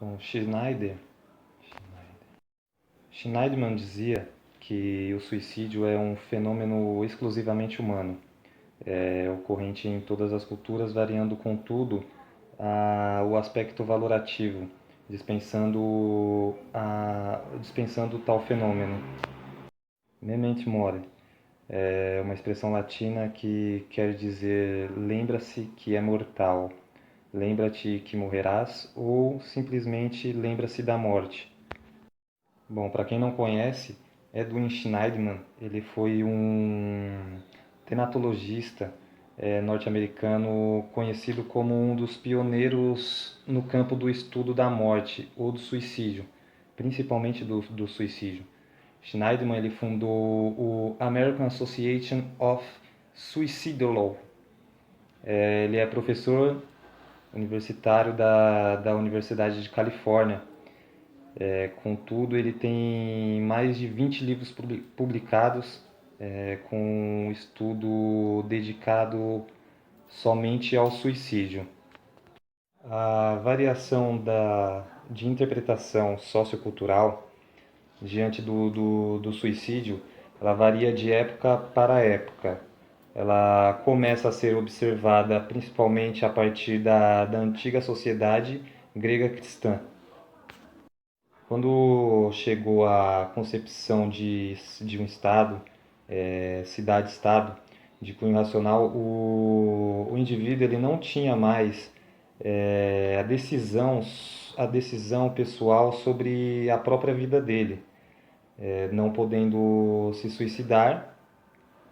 Bom, Schneidman dizia que o suicídio é um fenômeno exclusivamente humano, ocorrente em todas as culturas, variando, contudo, o aspecto valorativo, dispensando tal fenômeno. Memento mori é uma expressão latina que quer dizer lembra-se que é mortal, lembra-te que morrerás ou simplesmente lembra-se da morte. Bom, para quem não conhece, Edwin Schneidman, ele foi um tenatologista norte-americano conhecido como um dos pioneiros no campo do estudo da morte ou do suicídio, principalmente do suicídio. Schneidman ele fundou o American Association of Suicidal. Ele é professor universitário da Universidade de Califórnia. Contudo, ele tem mais de 20 livros publicados com um estudo dedicado somente ao suicídio. A variação de interpretação sociocultural diante do suicídio, ela varia de época para época. Ela começa a ser observada principalmente a partir da antiga sociedade grega cristã. Quando chegou a concepção de um Estado, cidade-estado, de cunho racional, o indivíduo ele não tinha mais a decisão pessoal sobre a própria vida dele, não podendo se suicidar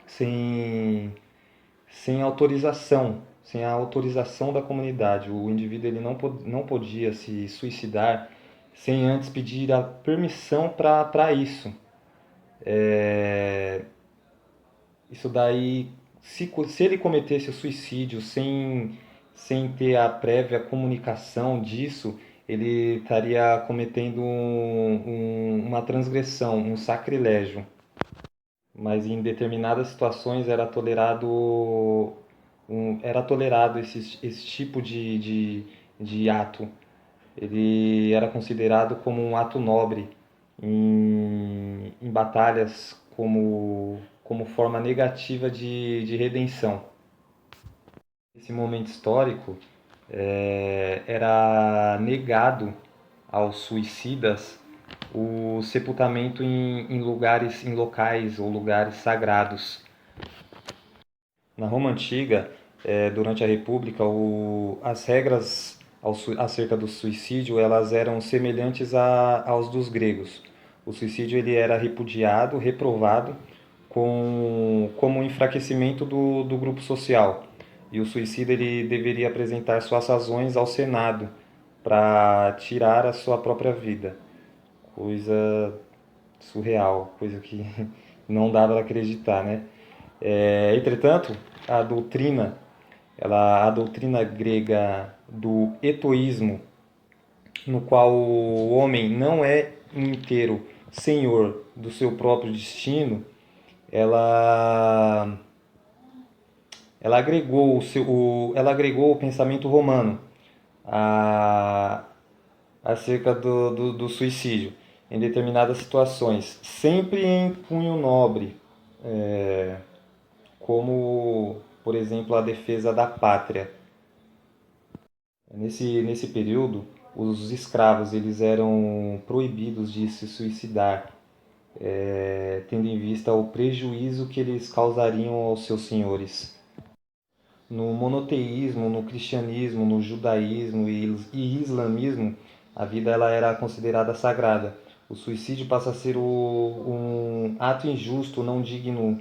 sem, sem a autorização da comunidade. O indivíduo ele não podia se suicidar sem antes pedir a permissão para isso. Isso daí, se ele cometesse o suicídio sem ter a prévia comunicação disso, ele estaria cometendo uma transgressão, um sacrilégio. Mas em determinadas situações era tolerado esse tipo de ato. Ele era considerado como um ato nobre em batalhas como forma negativa de redenção. Nesse momento histórico, era negado aos suicidas o sepultamento em locais ou lugares sagrados. Na Roma Antiga, durante a República, as regras acerca do suicídio elas eram semelhantes aos dos gregos. O suicídio ele era repudiado, reprovado, como um enfraquecimento do grupo social. E o suicida ele deveria apresentar suas razões ao Senado para tirar a sua própria vida. Coisa surreal, coisa que não dava para acreditar, né? Entretanto, a doutrina grega do etoísmo, no qual o homem não é inteiro senhor do seu próprio destino, ela, ela agregou o pensamento romano a, acerca do suicídio em determinadas situações, sempre em cunho nobre, como, por exemplo, a defesa da pátria. Nesse período, os escravos eles eram proibidos de se suicidar, tendo em vista o prejuízo que eles causariam aos seus senhores. No monoteísmo, no cristianismo, no judaísmo e islamismo, a vida ela era considerada sagrada. O suicídio passa a ser um ato injusto, não digno,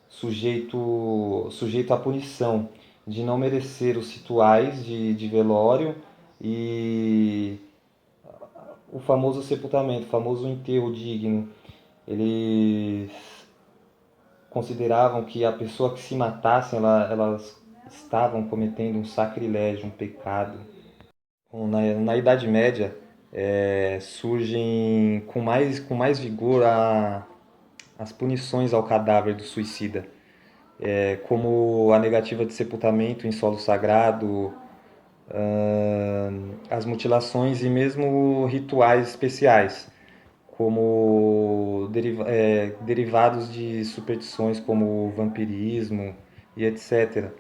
sujeito à punição, de não merecer os rituais de velório e o famoso sepultamento, o famoso enterro digno. Eles consideravam que a pessoa que se matasse, elas estavam cometendo um sacrilégio, um pecado. Na Idade Média, surgem com mais vigor as punições ao cadáver do suicida, como a negativa de sepultamento em solo sagrado, as mutilações e mesmo rituais especiais, como derivados de superstições como o vampirismo e etc.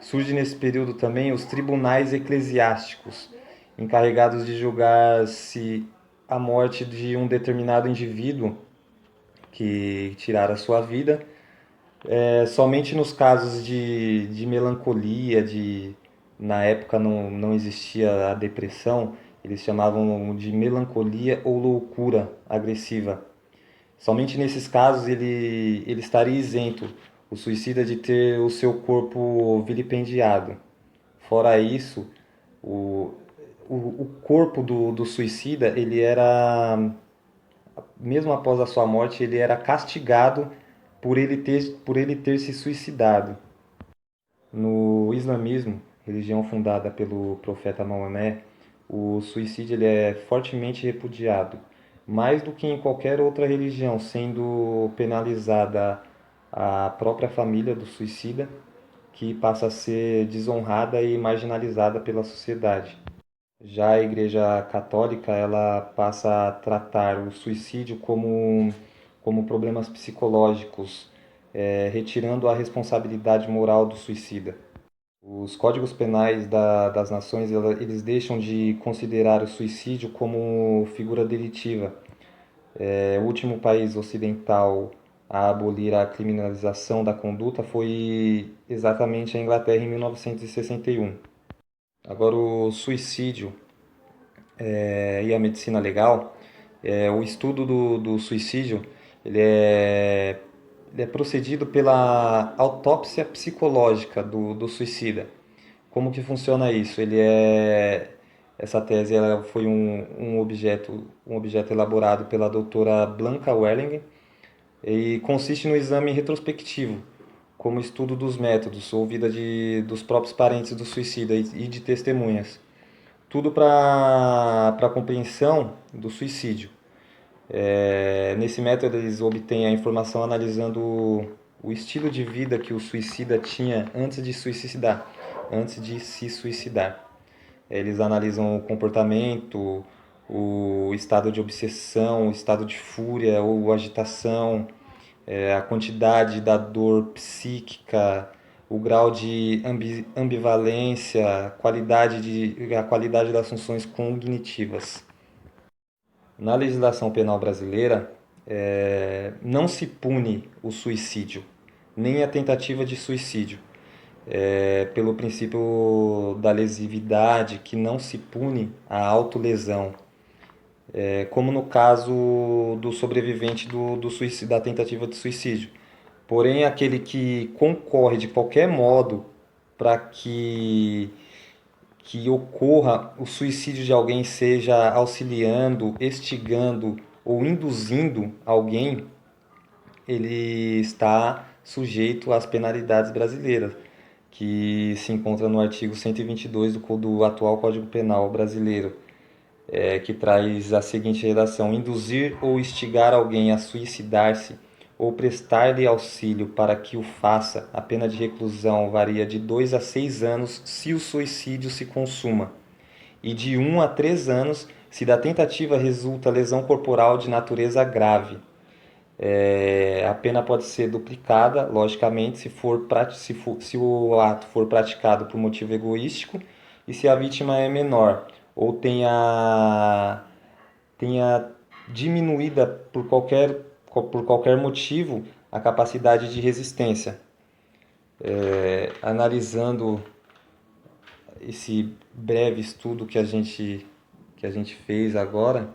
Surge nesse período também os tribunais eclesiásticos, encarregados de julgar se a morte de um determinado indivíduo que tirara sua vida, somente nos casos de melancolia, na época não existia a depressão, eles chamavam de melancolia ou loucura agressiva. Somente nesses casos ele estaria isento, o suicida, de ter o seu corpo vilipendiado. Fora isso, o, o corpo do suicida, ele era, mesmo após a sua morte, ele era castigado por ele ter se suicidado. No islamismo, religião fundada pelo profeta Maomé, o suicídio ele é fortemente repudiado, mais do que em qualquer outra religião, sendo penalizada a própria família do suicida, que passa a ser desonrada e marginalizada pela sociedade. Já a Igreja Católica, ela passa a tratar o suicídio como problemas psicológicos, retirando a responsabilidade moral do suicida. Os códigos penais das nações, eles deixam de considerar o suicídio como figura delitiva. O último país ocidental a abolir a criminalização da conduta foi exatamente a Inglaterra em 1961. Agora, o suicídio e a medicina legal, o estudo do suicídio, ele é, ele é procedido pela autópsia psicológica do suicida. Como que funciona isso? Essa tese ela foi um objeto elaborado pela doutora Blanca Welling e consiste no exame retrospectivo, como estudo dos métodos ou vida dos próprios parentes do suicida e de testemunhas. Tudo para a compreensão do suicídio. Nesse método eles obtêm a informação analisando o estilo de vida que o suicida tinha antes de se suicidar. Eles analisam o comportamento, o estado de obsessão, o estado de fúria ou agitação, a quantidade da dor psíquica, o grau de ambivalência, a qualidade das funções cognitivas. Na legislação penal brasileira, não se pune o suicídio, nem a tentativa de suicídio, pelo princípio da lesividade, que não se pune a autolesão, como no caso do sobrevivente do suicídio, da tentativa de suicídio. Porém, aquele que concorre de qualquer modo para que ocorra o suicídio de alguém, seja auxiliando, instigando ou induzindo alguém, ele está sujeito às penalidades brasileiras, que se encontra no artigo 122 do atual Código Penal brasileiro, que traz a seguinte redação: induzir ou instigar alguém a suicidar-se ou prestar-lhe auxílio para que o faça, a pena de reclusão varia de 2 a 6 anos se o suicídio se consuma, e de 1 a 3 anos se da tentativa resulta lesão corporal de natureza grave. A pena pode ser duplicada, logicamente, se o ato for praticado por motivo egoístico e se a vítima é menor ou tenha diminuída por qualquer motivo a capacidade de resistência. Analisando esse breve estudo que a gente fez agora,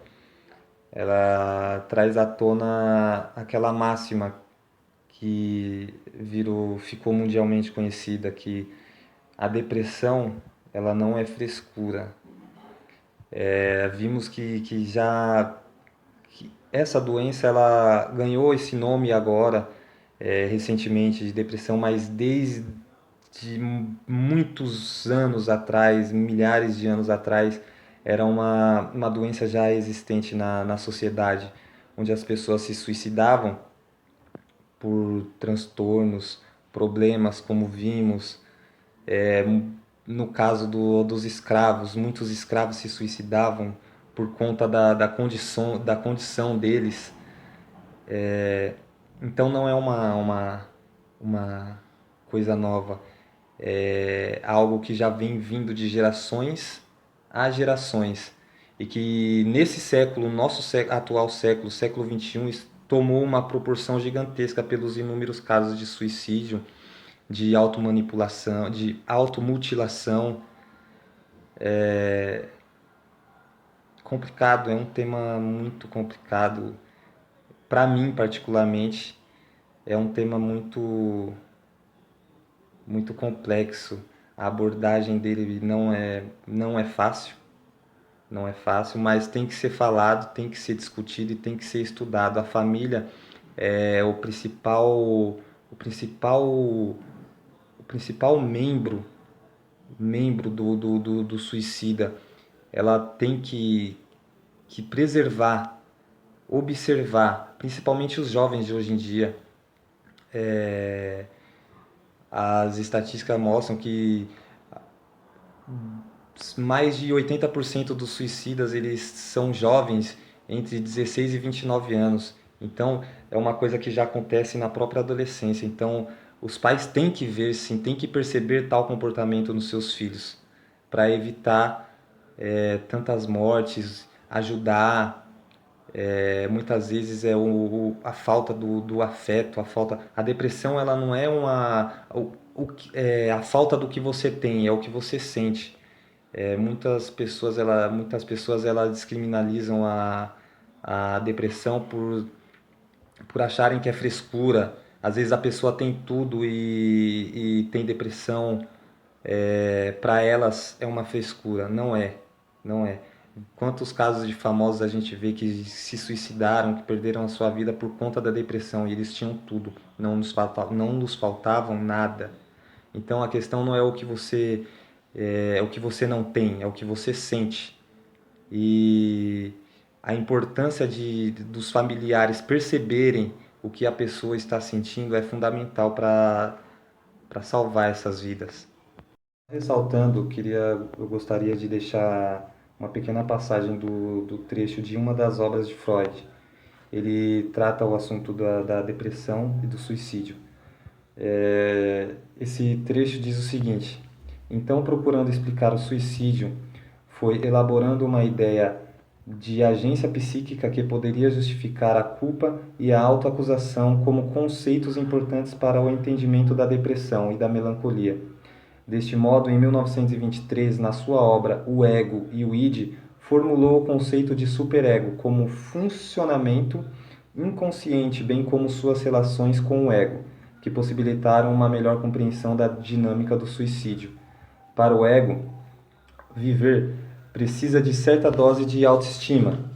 ela traz à tona aquela máxima que ficou mundialmente conhecida, que a depressão ela não é frescura. Vimos que essa doença ela ganhou esse nome agora, recentemente, de depressão, mas desde muitos anos atrás, milhares de anos atrás, era uma doença já existente na sociedade, onde as pessoas se suicidavam por transtornos, problemas, como vimos, no caso dos escravos, muitos escravos se suicidavam por conta da condição deles. Então não é uma coisa nova, é algo que já vem vindo de gerações a gerações. E que nesse século, nosso atual século, século XXI, tomou uma proporção gigantesca pelos inúmeros casos de suicídio, de automanipulação, de automutilação. Complicado, é um tema muito complicado. Para mim, particularmente, é um tema muito complexo. A abordagem dele não é fácil, não é fácil, mas tem que ser falado, tem que ser discutido e tem que ser estudado. A família é o principal membro do suicida. Ela tem que preservar, observar, principalmente os jovens de hoje em dia. As estatísticas mostram que mais de 80% dos suicidas eles são jovens entre 16 e 29 anos. Então, é uma coisa que já acontece na própria adolescência. Então, os pais têm que ver, sim, têm que perceber tal comportamento nos seus filhos para evitar tantas mortes, ajudar. Muitas vezes é a falta do afeto, a depressão ela não é a falta do que você tem, é o que você sente. Muitas pessoas descriminalizam a depressão por acharem que é frescura. Às vezes a pessoa tem tudo e tem depressão. Para elas é uma frescura. Não é, não é. Quantos casos de famosos a gente vê que se suicidaram, que perderam a sua vida por conta da depressão e eles tinham tudo, não nos faltavam nada. Então a questão não é o que você não tem, é o que você sente. E a importância dos familiares perceberem o que a pessoa está sentindo é fundamental para salvar essas vidas. Ressaltando, eu gostaria de deixar uma pequena passagem do trecho de uma das obras de Freud. Ele trata o assunto da depressão e do suicídio. Esse trecho diz o seguinte: então, procurando explicar o suicídio, foi elaborando uma ideia de agência psíquica que poderia justificar a culpa e a autoacusação como conceitos importantes para o entendimento da depressão e da melancolia. Deste modo, em 1923, na sua obra O Ego e o Id, formulou o conceito de superego como funcionamento inconsciente, bem como suas relações com o ego, que possibilitaram uma melhor compreensão da dinâmica do suicídio. Para o ego, viver precisa de certa dose de autoestima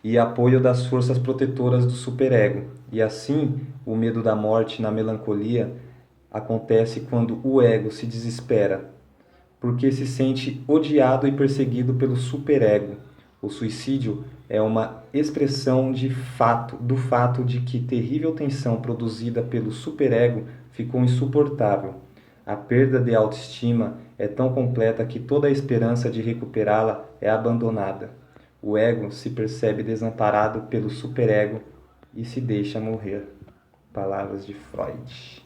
e apoio das forças protetoras do superego. E assim, o medo da morte na melancolia acontece quando o ego se desespera, porque se sente odiado e perseguido pelo superego. O suicídio é uma expressão do fato de que terrível tensão produzida pelo superego ficou insuportável. A perda de autoestima é tão completa que toda a esperança de recuperá-la é abandonada. O ego se percebe desamparado pelo superego e se deixa morrer. Palavras de Freud.